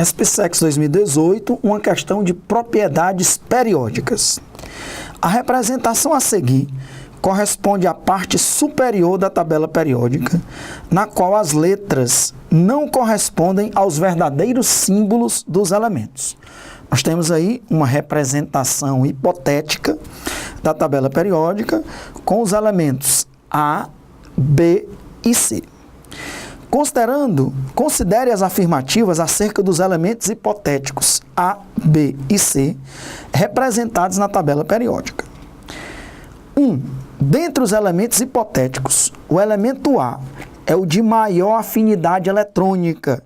SPSEC 2018, uma questão de propriedades periódicas. A representação a seguir corresponde à parte superior da tabela periódica, na qual as letras não correspondem aos verdadeiros símbolos dos elementos. Nós temos aí uma representação hipotética da tabela periódica com os elementos A, B e C. Considere as afirmativas acerca dos elementos hipotéticos A, B e C representados na tabela periódica. 1. Dentre os elementos hipotéticos, o elemento A é o de maior afinidade eletrônica.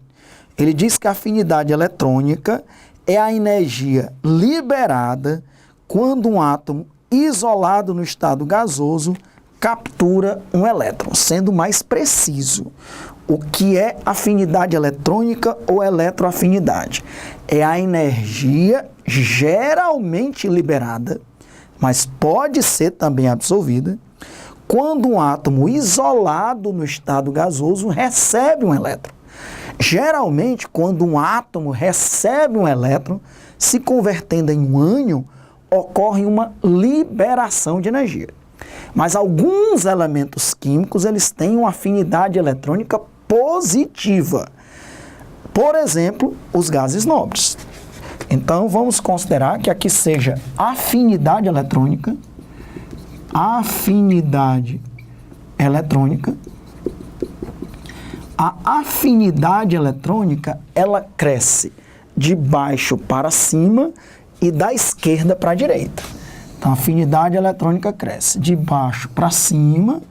Ele diz que a afinidade eletrônica é a energia liberada quando um átomo isolado no estado gasoso captura um elétron. Sendo mais preciso, o que é afinidade eletrônica ou eletroafinidade? É a energia geralmente liberada, mas pode ser também absorvida, quando um átomo isolado no estado gasoso recebe um elétron. Geralmente, quando um átomo recebe um elétron, se convertendo em um ânion, ocorre uma liberação de energia. Mas alguns elementos químicos, eles têm uma afinidade eletrônica positiva. Por exemplo, os gases nobres. Então, vamos considerar que aqui seja afinidade eletrônica. Afinidade eletrônica. A afinidade eletrônica, ela cresce de baixo para cima e da esquerda para a direita. Então, a afinidade eletrônica cresce de baixo para cima,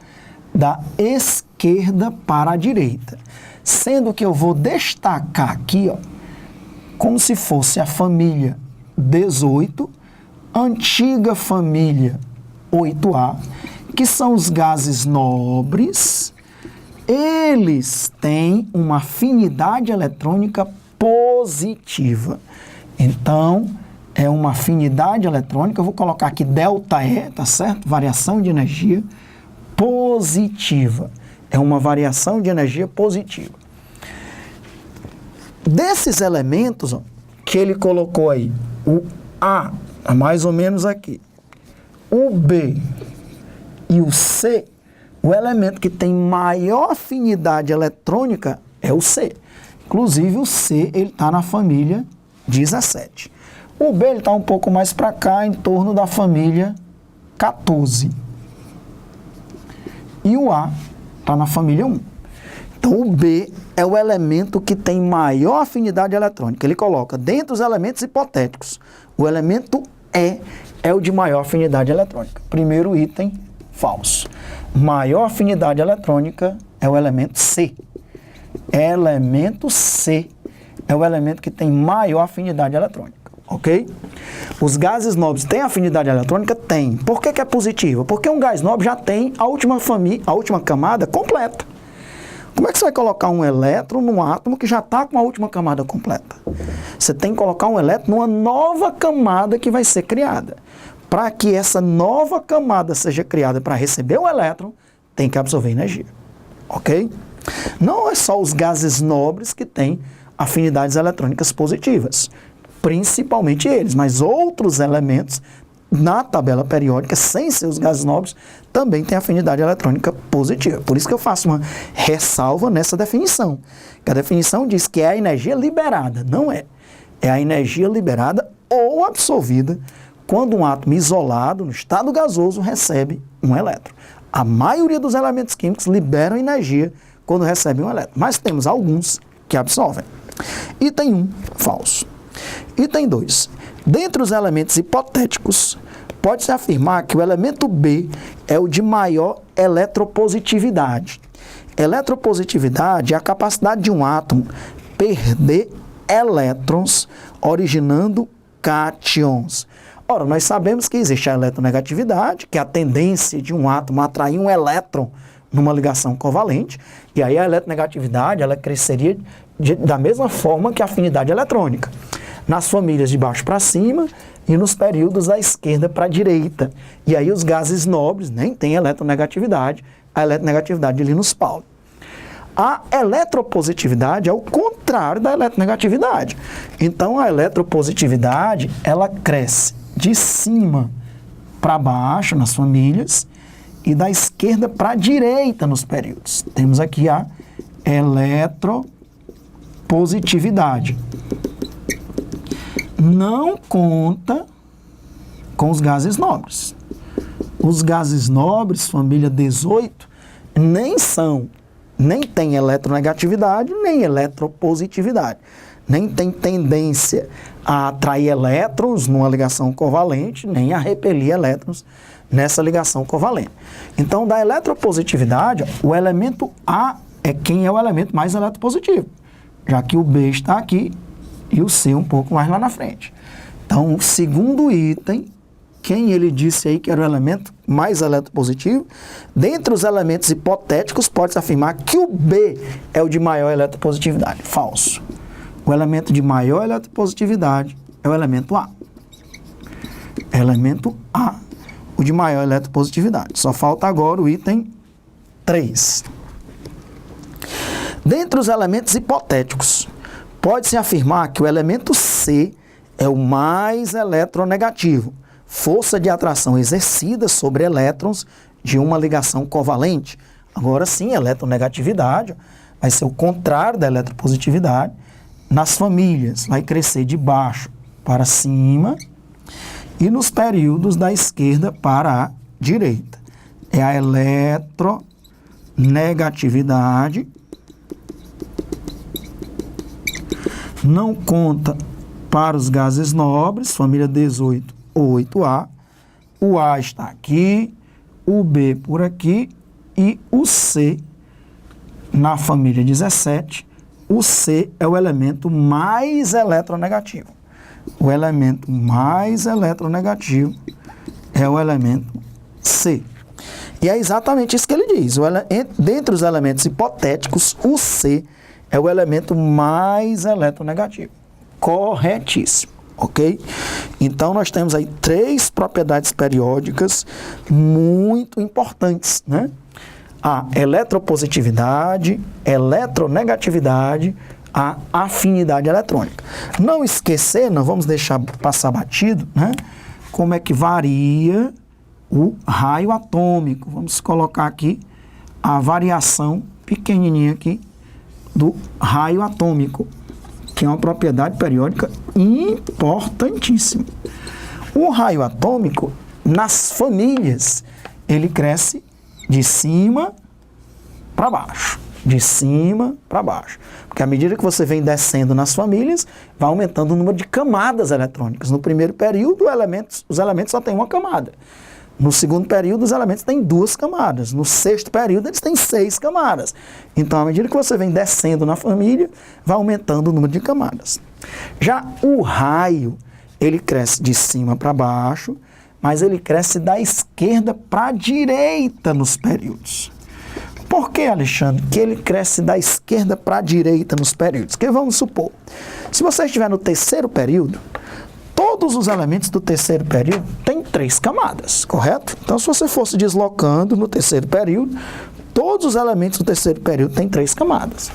da esquerda para a direita. Sendo que eu vou destacar aqui, ó, como se fosse a família 18, antiga família 8A, que são os gases nobres. Eles têm uma afinidade eletrônica positiva. Então, é uma afinidade eletrônica, eu vou colocar aqui ΔE, tá certo? Variação de energia positiva. É uma variação de energia positiva. Desses elementos, ó, que ele colocou aí, o A, mais ou menos aqui, o B e o C, o elemento que tem maior afinidade eletrônica é o C. Inclusive, o C ele está na família 17. O B está um pouco mais para cá, em torno da família 14. E o A está na família 1. Então, o B é o elemento que tem maior afinidade eletrônica. Ele coloca, dentre os elementos hipotéticos, o elemento E é o de maior afinidade eletrônica. Primeiro item, falso. Maior afinidade eletrônica é o elemento C. Elemento C é o elemento que tem maior afinidade eletrônica. Ok? Os gases nobres têm afinidade eletrônica? Tem. Por que é positiva? Porque um gás nobre já tem a última camada completa. Como é que você vai colocar um elétron num átomo que já está com a última camada completa? Você tem que colocar um elétron numa nova camada que vai ser criada. Para que essa nova camada seja criada para receber o elétron, tem que absorver energia. Ok? Não é só os gases nobres que têm afinidades eletrônicas positivas. Principalmente eles, mas outros elementos na tabela periódica, sem ser os gases nobres, também têm afinidade eletrônica positiva. Por isso que eu faço uma ressalva nessa definição. Que a definição diz que é a energia liberada. Não é. É a energia liberada ou absorvida quando um átomo isolado, no estado gasoso, recebe um elétron. A maioria dos elementos químicos liberam energia quando recebem um elétron. Mas temos alguns que absorvem. Item 1, falso. Item 2. Dentre os elementos hipotéticos, pode-se afirmar que o elemento B é o de maior eletropositividade. Eletropositividade é a capacidade de um átomo perder elétrons, originando cátions. Ora, nós sabemos que existe a eletronegatividade, que é a tendência de um átomo a atrair um elétron numa ligação covalente, e aí a eletronegatividade ela cresceria da mesma forma que a afinidade eletrônica, nas famílias de baixo para cima e nos períodos da esquerda para a direita. E aí os gases nobres nem têm eletronegatividade, a eletronegatividade ali nos Pauli. A eletropositividade é o contrário da eletronegatividade. Então, a eletropositividade, ela cresce de cima para baixo nas famílias e da esquerda para a direita nos períodos. Temos aqui a eletropositividade. Não conta com os gases nobres. Os gases nobres, família 18, nem tem eletronegatividade, nem eletropositividade. Nem tem tendência a atrair elétrons numa ligação covalente, nem a repelir elétrons nessa ligação covalente. Então, da eletropositividade, o elemento A é quem é o elemento mais eletropositivo, já que o B está aqui e o C um pouco mais lá na frente. Então, o segundo item, quem ele disse aí que era o elemento mais eletropositivo, dentre os elementos hipotéticos, pode-se afirmar que o B é o de maior eletropositividade. Falso. O elemento de maior eletropositividade é o elemento A. Elemento A, o de maior eletropositividade. Só falta agora o item 3. Dentre os elementos hipotéticos, pode-se afirmar que o elemento C é o mais eletronegativo. Força de atração exercida sobre elétrons de uma ligação covalente. Agora sim, a eletronegatividade vai ser o contrário da eletropositividade. Nas famílias, vai crescer de baixo para cima e nos períodos da esquerda para a direita. É a eletronegatividade. Não conta para os gases nobres, família 18, 8A. O A está aqui, o B por aqui e o C na família 17. O C é o elemento mais eletronegativo. O elemento mais eletronegativo é o elemento C. E é exatamente isso que ele diz. Dentre os elementos hipotéticos, o C é o elemento mais eletronegativo. Corretíssimo, ok? Então, nós temos aí 3 propriedades periódicas muito importantes, né? A eletropositividade, eletronegatividade, a afinidade eletrônica. Não esquecer, não vamos deixar passar batido, né? Como é que varia o raio atômico. Vamos colocar aqui a variação pequenininha aqui do raio atômico, que é uma propriedade periódica importantíssima. O raio atômico, nas famílias, ele cresce de cima para baixo, de cima para baixo. Porque à medida que você vem descendo nas famílias, vai aumentando o número de camadas eletrônicas. No primeiro período, os elementos só têm uma camada. No segundo período, os elementos têm 2 camadas. No sexto período, eles têm 6 camadas. Então, à medida que você vem descendo na família, vai aumentando o número de camadas. Já o raio, ele cresce de cima para baixo, mas ele cresce da esquerda para a direita nos períodos. Por que, Alexandre, que ele cresce da esquerda para a direita nos períodos? Porque vamos supor, se você estiver no terceiro período, todos os elementos do terceiro período têm 3 camadas, correto? Então, se você fosse deslocando no terceiro período, todos os elementos do terceiro período têm 3 camadas.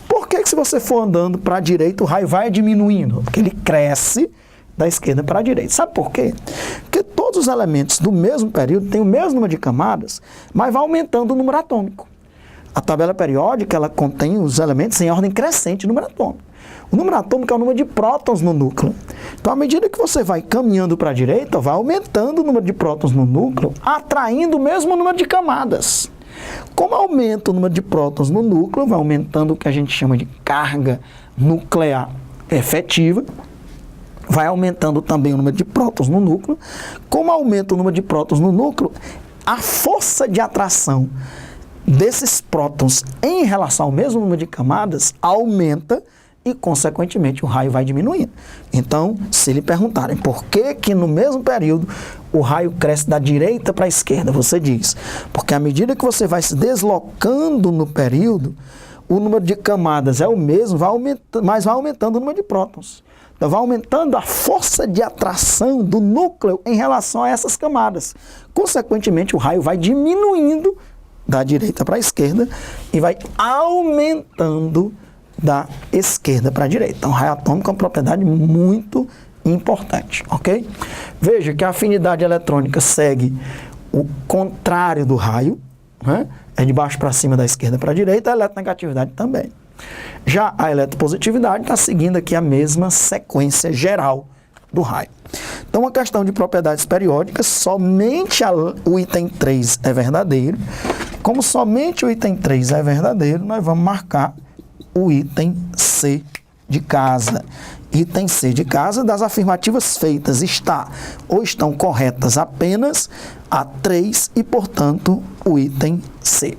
Por que se você for andando para a direita, o raio vai diminuindo? Porque ele cresce da esquerda para a direita. Sabe por quê? Porque todos os elementos do mesmo período têm o mesmo número de camadas, mas vai aumentando o número atômico. A tabela periódica, ela contém os elementos em ordem crescente de número atômico. O número atômico é o número de prótons no núcleo. Então, à medida que você vai caminhando para a direita, vai aumentando o número de prótons no núcleo, atraindo o mesmo número de camadas. Como aumenta o número de prótons no núcleo, vai aumentando o que a gente chama de carga nuclear efetiva, vai aumentando também o número de prótons no núcleo. Como aumenta o número de prótons no núcleo, a força de atração desses prótons em relação ao mesmo número de camadas aumenta e, consequentemente, o raio vai diminuindo. Então, se lhe perguntarem por que no mesmo período o raio cresce da direita para a esquerda, você diz, porque à medida que você vai se deslocando no período, o número de camadas é o mesmo, mas vai aumentando o número de prótons. Então, vai aumentando a força de atração do núcleo em relação a essas camadas. Consequentemente, o raio vai diminuindo da direita para a esquerda e vai aumentando da esquerda para a direita. Então, raio atômico é uma propriedade muito importante, ok? Veja que a afinidade eletrônica segue o contrário do raio, né? É de baixo para cima, da esquerda para a direita, a eletronegatividade também. Já a eletropositividade está seguindo aqui a mesma sequência geral do raio. Então, uma questão de propriedades periódicas, somente o item 3 é verdadeiro. Como somente o item 3 é verdadeiro, nós vamos marcar o item C de casa. Item C de casa, das afirmativas feitas está ou estão corretas apenas a 3 e, portanto, o item C.